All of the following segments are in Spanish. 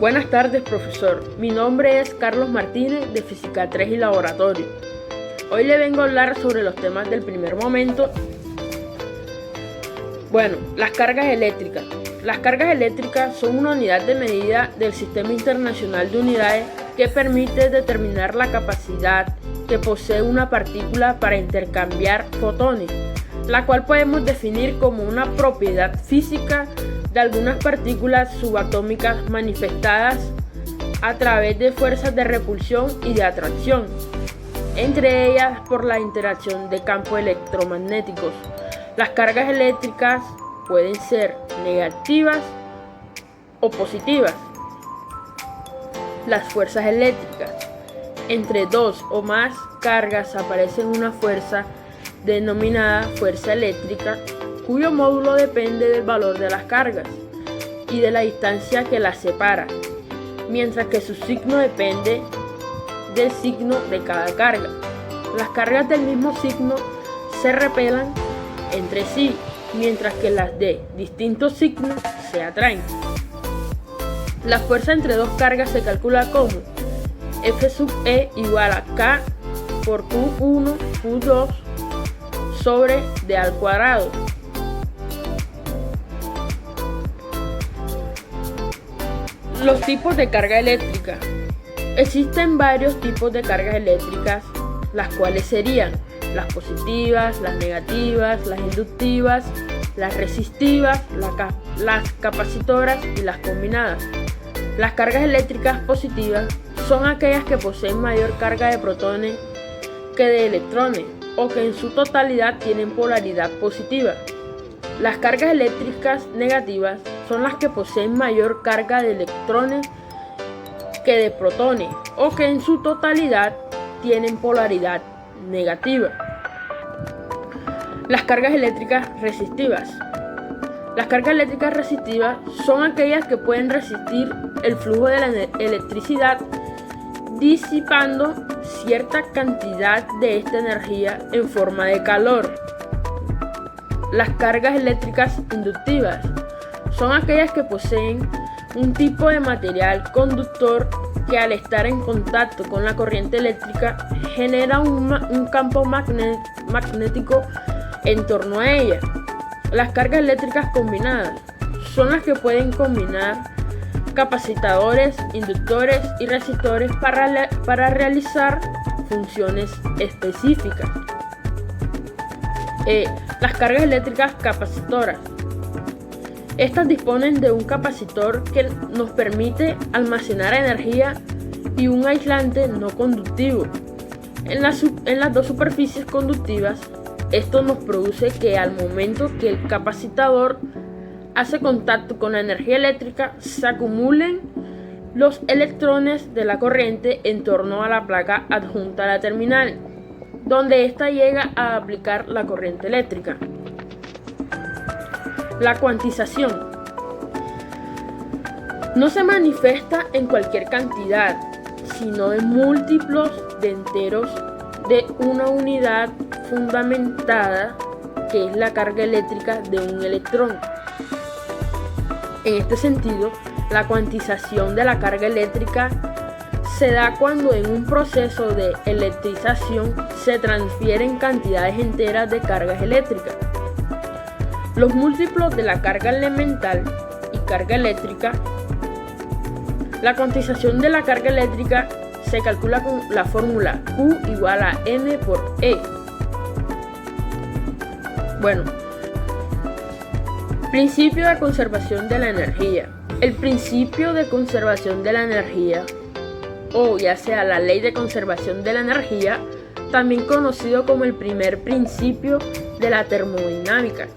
Buenas tardes, profesor. Mi nombre es Carlos Martínez, de Física 3 y Laboratorio. Hoy le vengo a hablar sobre los temas del primer momento. Las cargas eléctricas. Las cargas eléctricas son una unidad de medida del Sistema Internacional de Unidades que permite determinar la capacidad que posee una partícula para intercambiar fotones, la cual podemos definir como una propiedad física de algunas partículas subatómicas manifestadas a través de fuerzas de repulsión y de atracción, entre ellas por la interacción de campos electromagnéticos. Las cargas eléctricas pueden ser negativas o positivas. Las fuerzas eléctricas. Entre dos o más cargas aparece una fuerza denominada fuerza eléctrica, cuyo módulo depende del valor de las cargas y de la distancia que las separa, mientras que su signo depende del signo de cada carga. Las cargas del mismo signo se repelan entre sí, mientras que las de distintos signos se atraen. La fuerza entre dos cargas se calcula como F sub E igual a K por Q1, Q2 sobre D al cuadrado. Los tipos de carga eléctrica. Existen varios tipos de cargas eléctricas, las cuales serían las positivas, las negativas, las inductivas, las resistivas, las capacitoras y las combinadas. Las cargas eléctricas positivas son aquellas que poseen mayor carga de protones que de electrones o que en su totalidad tienen polaridad positiva. Las cargas eléctricas negativas son las que poseen mayor carga de electrones que de protones o que en su totalidad tienen polaridad negativa. Las cargas eléctricas resistivas. Las cargas eléctricas resistivas son aquellas que pueden resistir el flujo de la electricidad disipando cierta cantidad de esta energía en forma de calor. Las cargas eléctricas inductivas son aquellas que poseen un tipo de material conductor que al estar en contacto con la corriente eléctrica genera un campo magnético en torno a ella. Las cargas eléctricas combinadas son las que pueden combinar capacitadores, inductores y resistores para realizar funciones específicas. Las cargas eléctricas capacitoras. Estas disponen de un capacitor que nos permite almacenar energía y un aislante no conductivo. En las dos superficies conductivas, esto nos produce que al momento que el capacitador hace contacto con la energía eléctrica, se acumulen los electrones de la corriente en torno a la placa adjunta a la terminal, donde ésta llega a aplicar la corriente eléctrica. La cuantización no se manifiesta en cualquier cantidad, sino en múltiplos de enteros de una unidad fundamentada, que es la carga eléctrica de un electrón. En este sentido, la cuantización de la carga eléctrica se da cuando en un proceso de electrización se transfieren cantidades enteras de cargas eléctricas. Los múltiplos de la carga elemental y carga eléctrica. La cuantización de la carga eléctrica se calcula con la fórmula Q igual a N por E. Principio de conservación de la energía. El principio de conservación de la energía, o ya sea la ley de conservación de la energía, también conocido como el primer principio de la termodinámica,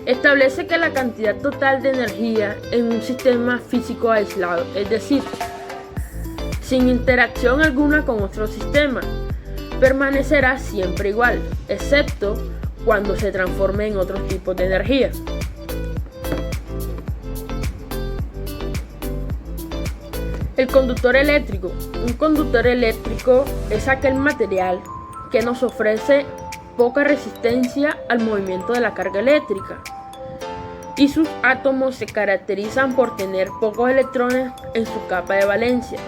establece que la cantidad total de energía en un sistema físico aislado, es decir, sin interacción alguna con otro sistema, permanecerá siempre igual, excepto cuando se transforme en otros tipos de energía. El conductor eléctrico. Un conductor eléctrico es aquel material que nos ofrece poca resistencia al movimiento de la carga eléctrica. y sus átomos se caracterizan por tener pocos electrones en su capa de valencia,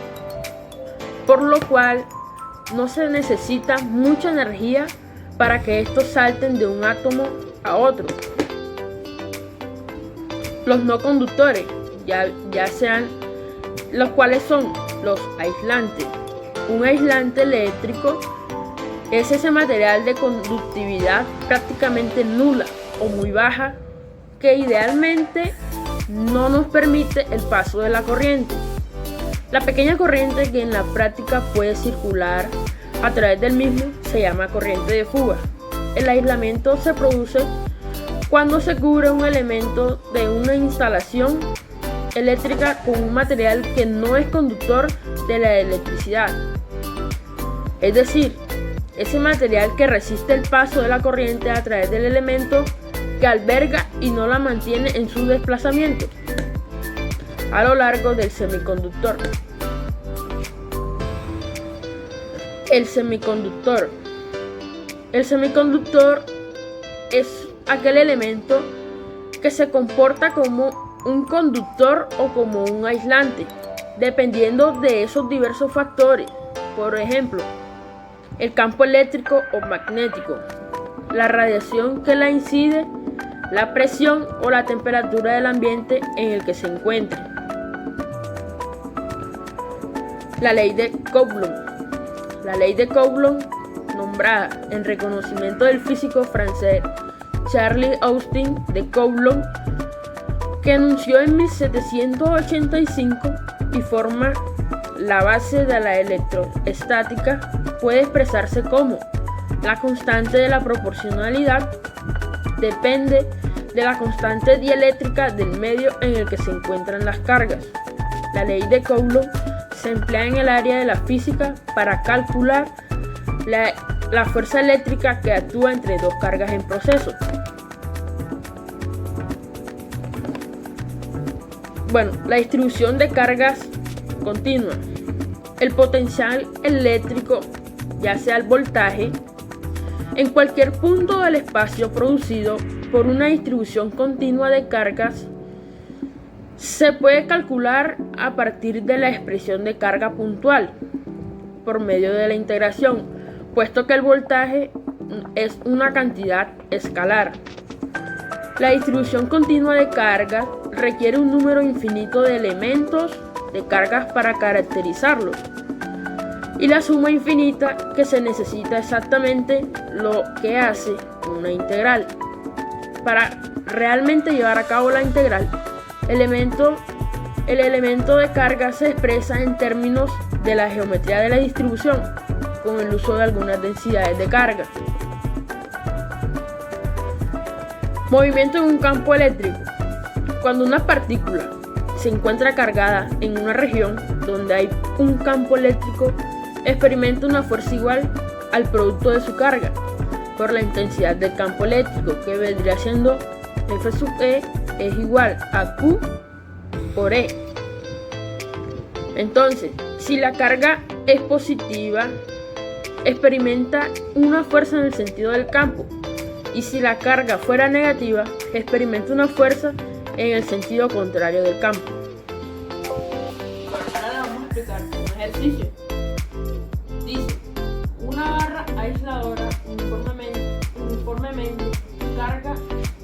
por lo cual no se necesita mucha energía para que estos salten de un átomo a otro. Los no conductores, ya sean los cuales son los aislantes. Un aislante eléctrico es ese material de conductividad prácticamente nula o muy baja que idealmente no nos permite el paso de la corriente. La pequeña corriente que en la práctica puede circular a través del mismo se llama corriente de fuga. El aislamiento se produce cuando se cubre un elemento de una instalación eléctrica con un material que no es conductor de la electricidad. Es decir, ese material que resiste el paso de la corriente a través del elemento que alberga y no la mantiene en su desplazamiento a lo largo del semiconductor. El semiconductor. El semiconductor es aquel elemento que se comporta como un conductor o como un aislante, dependiendo de esos diversos factores. Por ejemplo, el campo eléctrico o magnético, la radiación que la incide, la presión o la temperatura del ambiente en el que se encuentre. La ley de Coulomb. La ley de Coulomb, nombrada en reconocimiento del físico francés Charles-Austin de Coulomb, que anunció en 1785 y forma la base de la electroestática, puede expresarse como la constante de la proporcionalidad depende de la constante dieléctrica del medio en el que se encuentran las cargas. La ley de Coulomb se emplea en el área de la física para calcular la fuerza eléctrica que actúa entre dos cargas en proceso. Bueno, la distribución de cargas continua. El potencial eléctrico, ya sea el voltaje, en cualquier punto del espacio producido por una distribución continua de cargas, se puede calcular a partir de la expresión de carga puntual por medio de la integración, puesto que el voltaje es una cantidad escalar. La distribución continua de cargas requiere un número infinito de elementos de cargas para caracterizarlos, y la suma infinita que se necesita exactamente lo que hace una integral. Para realmente llevar a cabo la integral, el elemento de carga se expresa en términos de la geometría de la distribución, con el uso de algunas densidades de carga. Movimiento en un campo eléctrico. Cuando una partícula se encuentra cargada en una región donde hay un campo eléctrico, experimenta una fuerza igual al producto de su carga por la intensidad del campo eléctrico, que vendría siendo F sub E es igual a Q por E. Entonces, si la carga es positiva, experimenta una fuerza en el sentido del campo, y si la carga fuera negativa, experimenta una fuerza en el sentido contrario del campo. Ahora le vamos a explicar un ejercicio. Dice, una barra aisladora uniformemente carga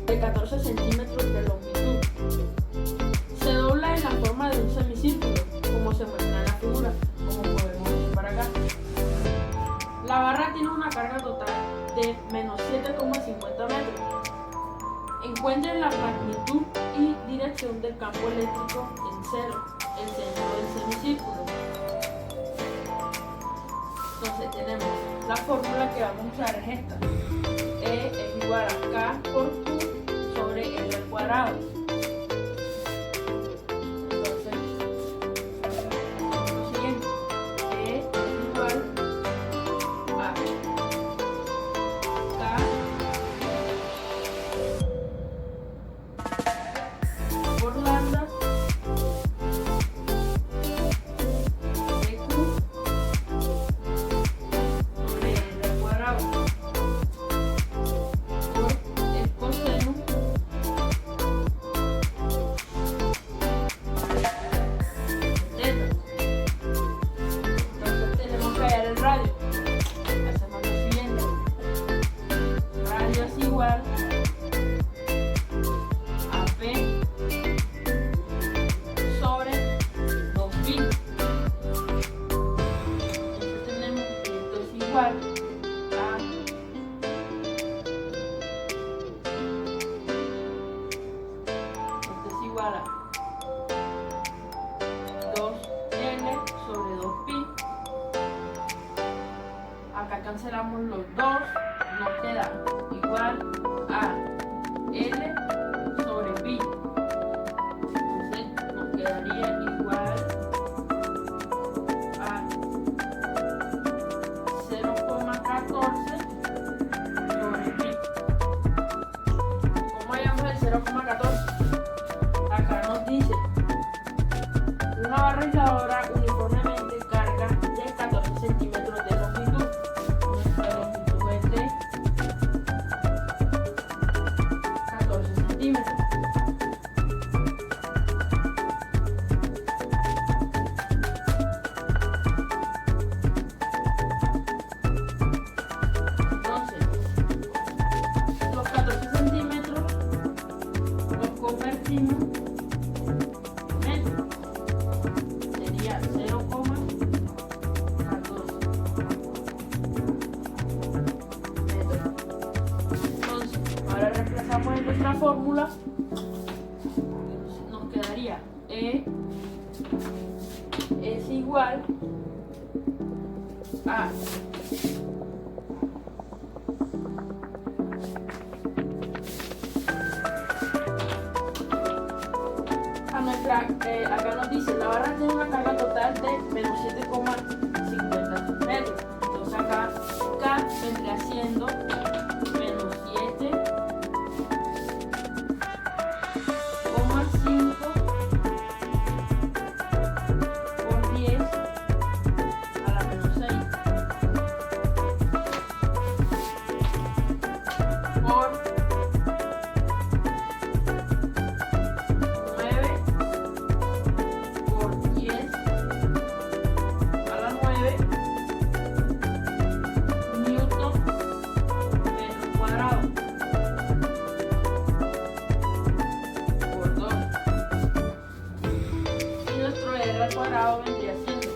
de 14 centímetros de longitud. Se dobla en la forma de un semicírculo, como se muestra en la figura, como podemos ver acá. La barra tiene una carga total de menos 7,50 metros. Encuentren la magnitud y dirección del campo eléctrico en cero, el centro del semicírculo. Entonces tenemos la fórmula que vamos a usar es esta. E es igual a K por Q sobre L al cuadrado. Entonces, lo siguiente, E es igual a K por lambda de Q sobre L al cuadrado por el coseno cancelamos los dos, nos queda igual a L sobre pi. Entonces nos quedaría igual a 0,14 sobre pi. ¿Cómo hallamos el 0,14? Acá nos dice una barra aisladora uniformemente carga de 14 centímetros de longitud. Nuestra longitud es de 14 centímetros. Entonces, los 14 centímetros los convertimos en metros. Sería 0,14 metros. Entonces, ahora reemplazamos en nuestra fórmula. Nos quedaría E es igual a nuestra, acá nos dice la barra tiene una carga total de menos 7,50 metros. Entonces acá K vendría siendo menos 7,5 por 10 a la menos 6 por 9 por 10 a la 9 newton metro cuadrado por 2. Y nuestro R al cuadrado vendría siendo